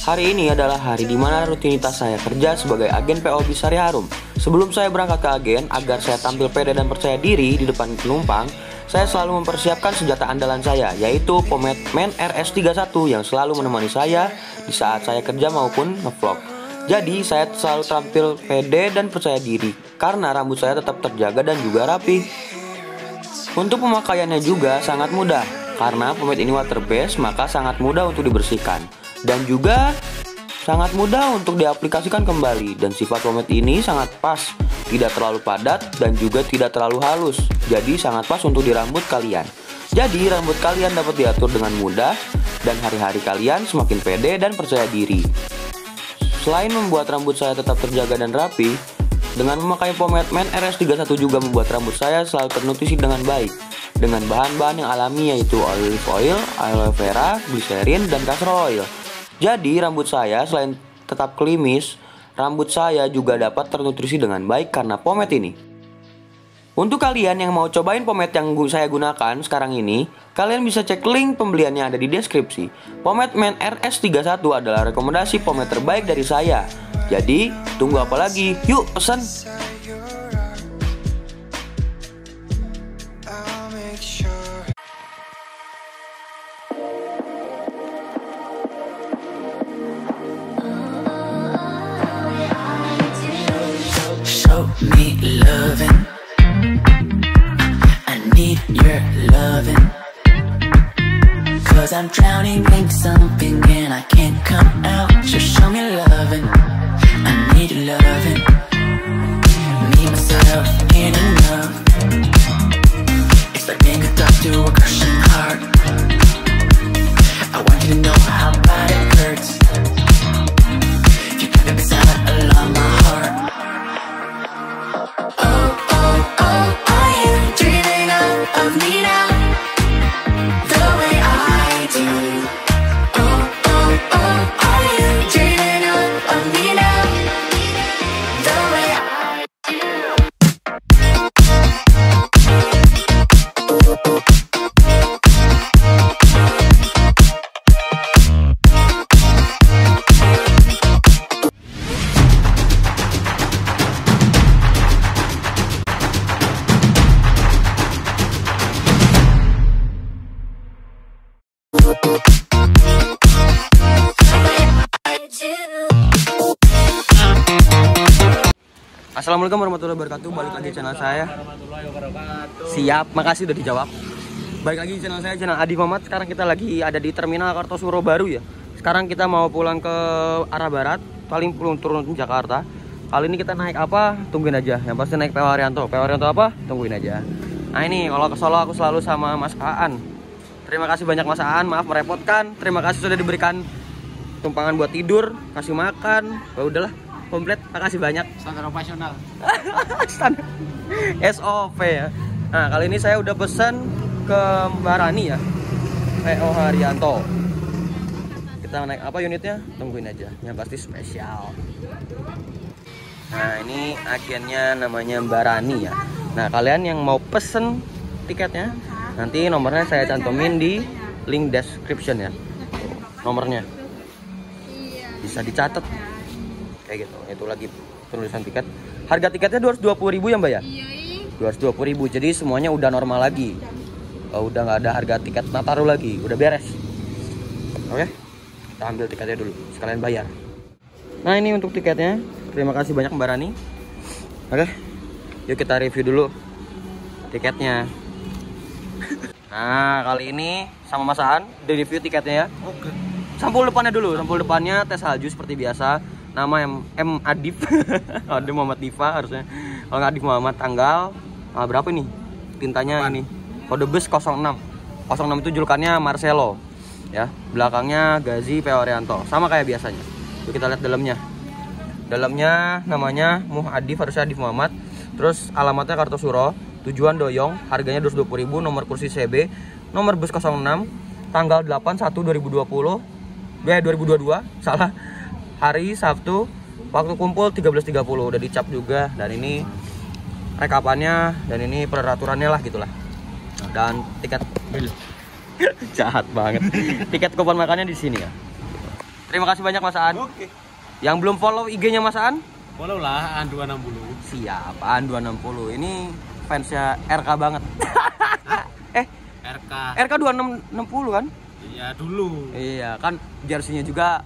Hari ini adalah hari di mana rutinitas saya kerja sebagai agen PO Bisari Harum. Sebelum saya berangkat ke agen, agar saya tampil pede dan percaya diri di depan penumpang, saya selalu mempersiapkan senjata andalan saya, yaitu pomade Men RS31 yang selalu menemani saya di saat saya kerja maupun ngevlog. Jadi, saya selalu tampil pede dan percaya diri, karena rambut saya tetap terjaga dan juga rapi. Untuk pemakaiannya juga sangat mudah, karena pomade ini water based, maka sangat mudah untuk dibersihkan. Dan juga sangat mudah untuk diaplikasikan kembali. Dan sifat pomade ini sangat pas, tidak terlalu padat dan juga tidak terlalu halus. Jadi sangat pas untuk di rambut kalian. Jadi rambut kalian dapat diatur dengan mudah dan hari-hari kalian semakin pede dan percaya diri. Selain membuat rambut saya tetap terjaga dan rapi, dengan memakai pomade Men RS31 juga membuat rambut saya selalu ternutrisi dengan baik, dengan bahan-bahan yang alami yaitu olive oil, aloe vera, glycerin, dan castor oil. Jadi rambut saya selain tetap klimis, rambut saya juga dapat ternutrisi dengan baik karena pomade ini. Untuk kalian yang mau cobain pomade yang saya gunakan sekarang ini, kalian bisa cek link pembeliannya ada di deskripsi. Pomade Men RS31 adalah rekomendasi pomade terbaik dari saya. Jadi, tunggu apa lagi? Yuk pesan! Show me loving. I need your loving. Cause I'm drowning in something and I can't come out. Just show me loving. I need your loving. Me, myself, and enough. It's like being hooked up to a crushing heart. I want you to know how bad it hurts. You got me silent along my heart. Of me now, the way I do. Are you dreaming of me now, the way I do? Assalamualaikum warahmatullahi wabarakatuh. Balik lagi channel saya. Siap, makasih udah dijawab. Balik lagi channel saya, channel Adi Muhammad. Sekarang kita lagi ada di Terminal Kartosuro baru ya. Sekarang kita mau pulang ke arah barat, paling turun Jakarta. Kali ini kita naik apa? Tungguin aja. Yang pasti naik PO Haryanto. PO Haryanto apa? Tungguin aja. Nah ini kalau ke Solo aku selalu sama Mas Aan. Terima kasih banyak Mas Aan, maaf merepotkan. Terima kasih sudah diberikan tumpangan buat tidur, kasih makan. Ya udahlah, komplit. Makasih banyak. Standar operasional. Standar SOP ya. Nah kali ini saya udah pesan ke Mbak Rani ya, PO Haryanto. Kita naik apa unitnya? Tungguin aja. Yang pasti spesial. Nah ini agennya namanya Mbak Rani ya. Nah kalian yang mau pesen tiketnya, nanti nomornya saya cantumin di link description ya. Nomornya bisa dicatat kayak gitu. Itu lagi tulisan tiket. Harga tiketnya 220.000 ya Mbak ya? Iya. 220.000. Jadi semuanya udah normal lagi. Udah nggak ada harga tiket Nataru lagi. Udah beres. Oke. Kita ambil tiketnya dulu. Sekalian bayar. Nah ini untuk tiketnya. Terima kasih banyak Mbak Rani. Oke. Yuk kita review dulu tiketnya. Nah kali ini sama Mas Aan di review tiketnya ya. Oke. Sampul depannya dulu. Sampul depannya tes salju seperti biasa. Nama M Adif. Ada Muhammad Diva harusnya. Kalau nggak Adif Muhammad, tanggal berapa nih? Tintanya ini. Kode bus 06. 06 itu julukannya Marcelo. Ya, belakangnya Gazi PO Haryanto. Sama kayak biasanya. Yuk kita lihat dalamnya. Dalamnya namanya Muh Adif, harusnya Adif Muhammad. Terus alamatnya Kartosuro, tujuan Doyong, harganya 220.000, nomor kursi CB, nomor bus 06, tanggal 8/1/2022, salah. Hari Sabtu, waktu kumpul 13.30, udah dicap juga. Dan ini rekapannya, dan ini peraturannya lah gitulah. Dan tiket jahat banget. Tiket kupon makannya di sini ya. Terima kasih banyak Mas Aan. Oke. Yang belum follow IG-nya Mas Aan? Follow lah Aan 260. Siap, Aan 260. Ini fansnya RK banget. RK 2660 kan? Iya dulu. Iya, kan jersey-nya juga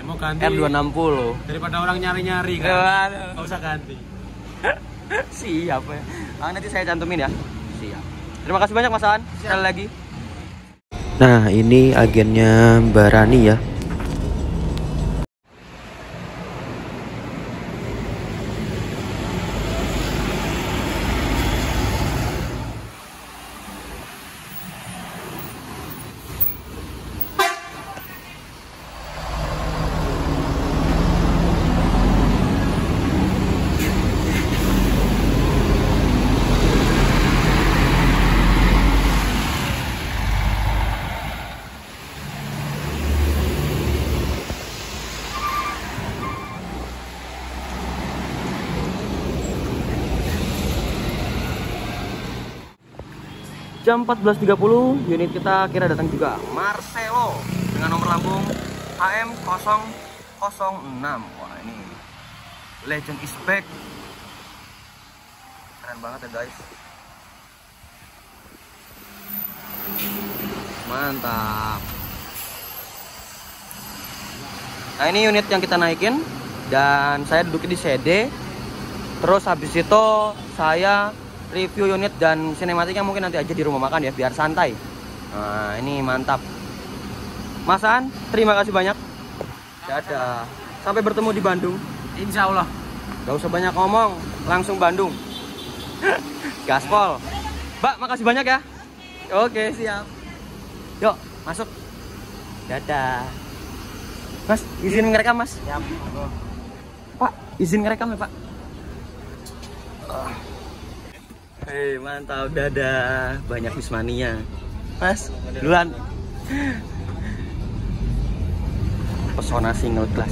Mau ganti R260. daripada orang nyari-nyari kan. Waduh. Nggak usah ganti. Siap ya. Nanti saya cantumin ya. Siap. Terima kasih banyak Mas Aan. Sekali lagi. Nah, ini agennya Mbak Rani ya. Jam 14.30 unit kita kira datang juga. Marcelo dengan nomor lambung HM006. Wah, ini Legend is back. Keren banget ya guys. Mantap. Nah, ini unit yang kita naikin dan saya duduk di CD. Terus habis itu saya review unit dan sinematiknya mungkin nanti aja di rumah makan ya, biar santai. Nah, ini mantap. Mas Aan, terima kasih banyak. Dadah. Sampai bertemu di Bandung. Insya Allah. Gak usah banyak ngomong, langsung Bandung. Gaspol. Mbak, makasih banyak ya. Oke, siap. Yuk, masuk. Dadah. Mas, izin ngerekam Mas. Siap. Pak, izin ngerekam ya Pak. Hei, mantap, dadah. Banyak bismania. Mas, duluan. Pesona single glass.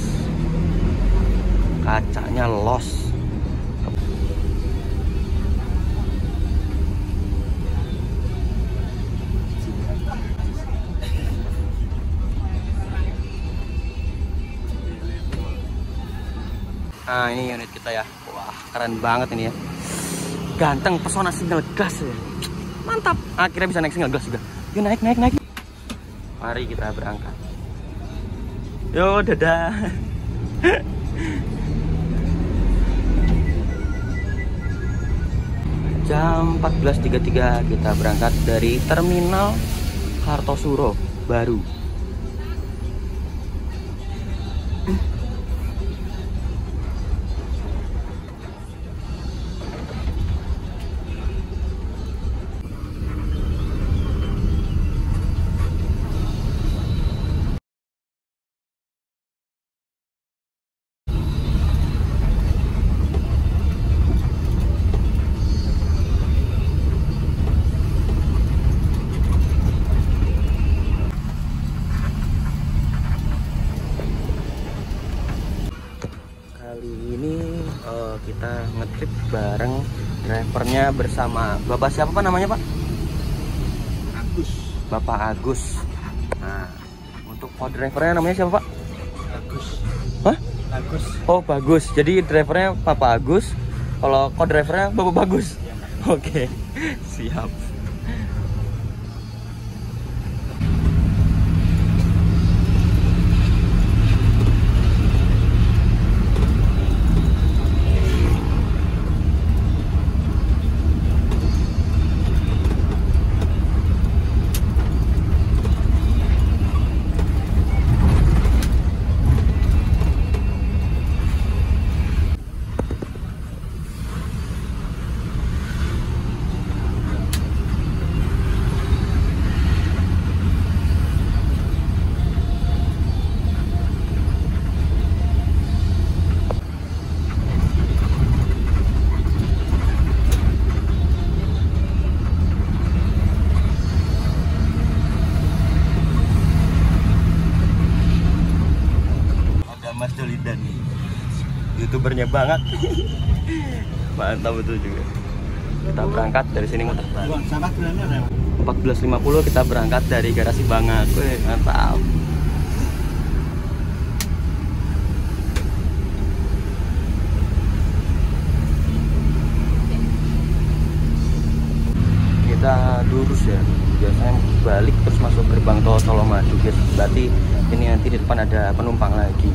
Kacanya los. Nah, ini unit kita ya. Wah, keren banget ini ya. Ganteng, pesona single glass ya. Mantap. Akhirnya bisa naik single glass juga. Yuk naik. Mari kita berangkat. Yo, dadah. Jam 14.33 kita berangkat dari Terminal Kartosuro Baru. Kita ngetrip bareng drivernya bersama Bapak siapa Pak namanya Pak? Agus. Bapak Agus. Nah, untuk co-drivernya namanya siapa Pak? Agus. Hah? Agus. Oh, Bagus. Jadi drivernya Papa Agus. Kalau co-drivernya Bapak Bagus. Oke. Siap. Mas Jolidan nih, youtubernya banget. Mantap betul juga. Kita berangkat dari sini muter balik. 14.50 kita berangkat dari garasi Bangak. Mantap. kita lurus ya, biasanya balik terus masuk gerbang tol Colomadu guys. Berarti ini nanti di depan ada penumpang lagi.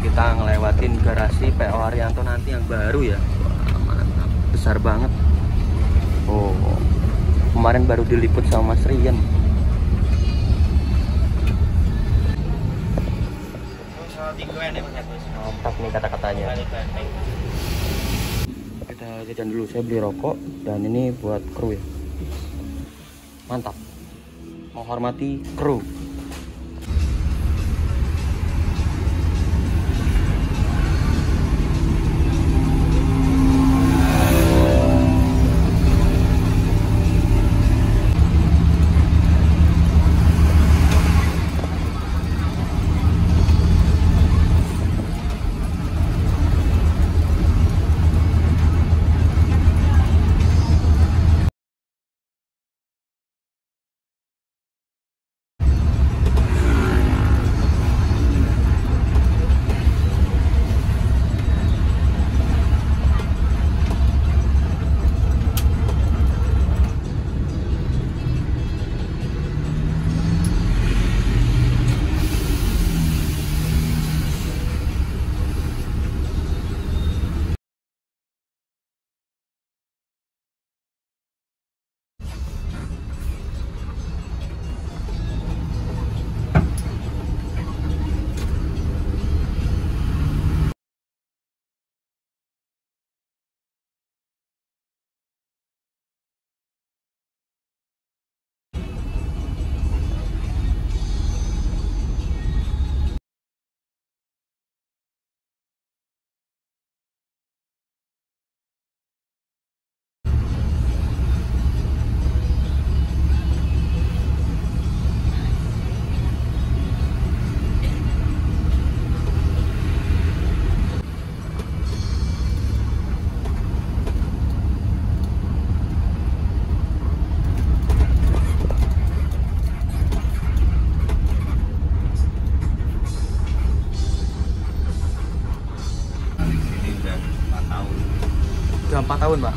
Kita ngelewatin garasi PO Haryanto nanti yang baru ya. Wah, mantap, besar banget. Oh, kemarin baru diliput sama Mas Rian. Mantap nih kata-katanya. Kita jajan dulu, saya beli rokok dan ini buat kru ya. Mantap, menghormati kru. Udah 4 tahun, Pak.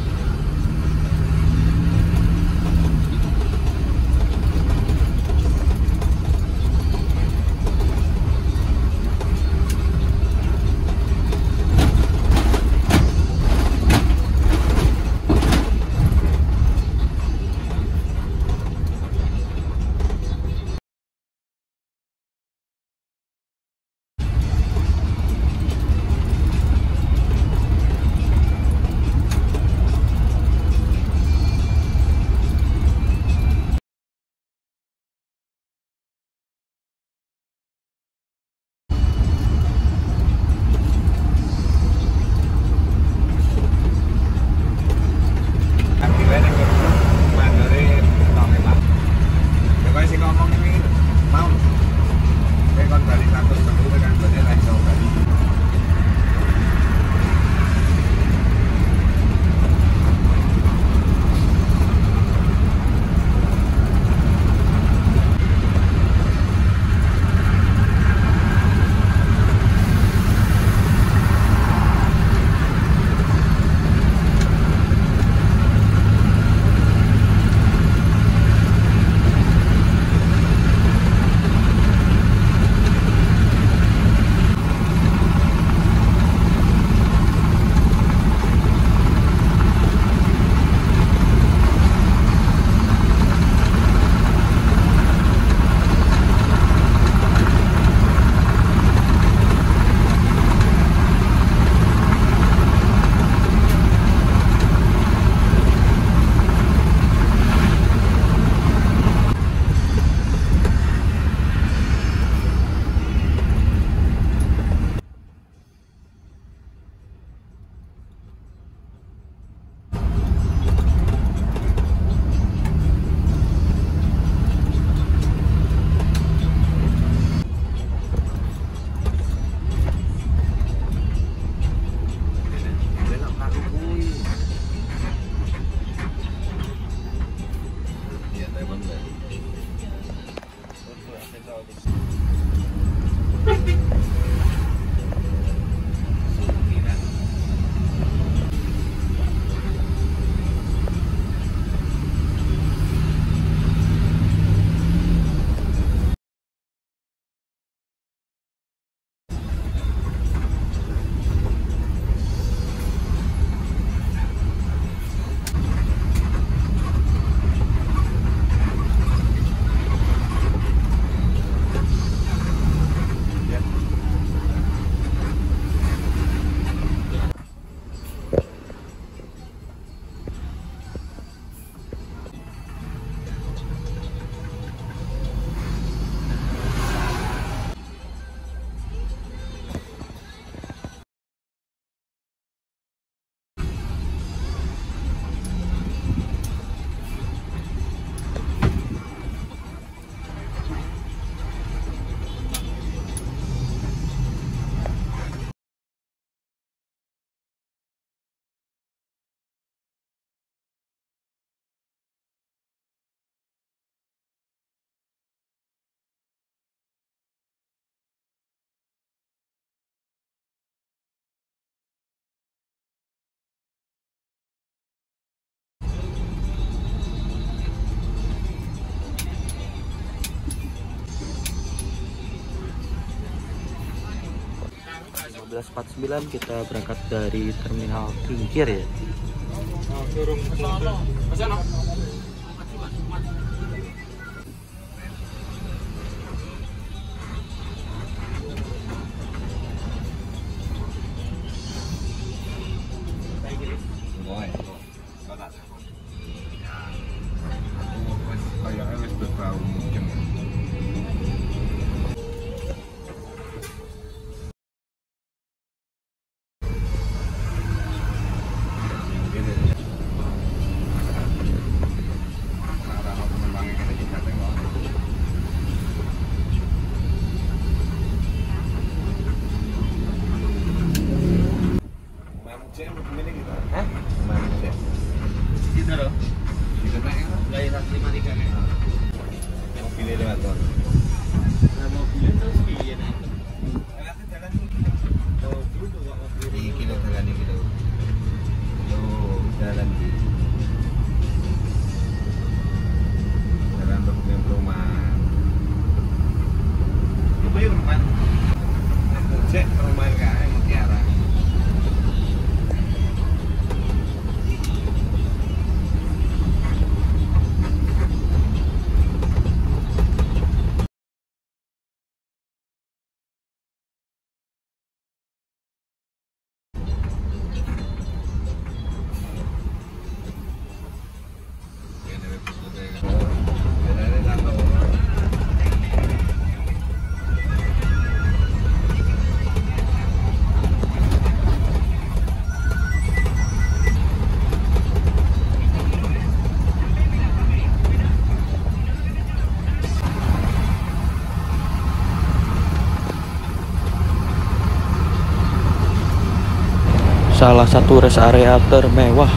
12.49 kita berangkat dari terminal Tingkir ya. Salah satu rest area termewah.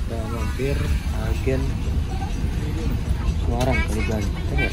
Kita mampir agen Semarang kali Banten ya.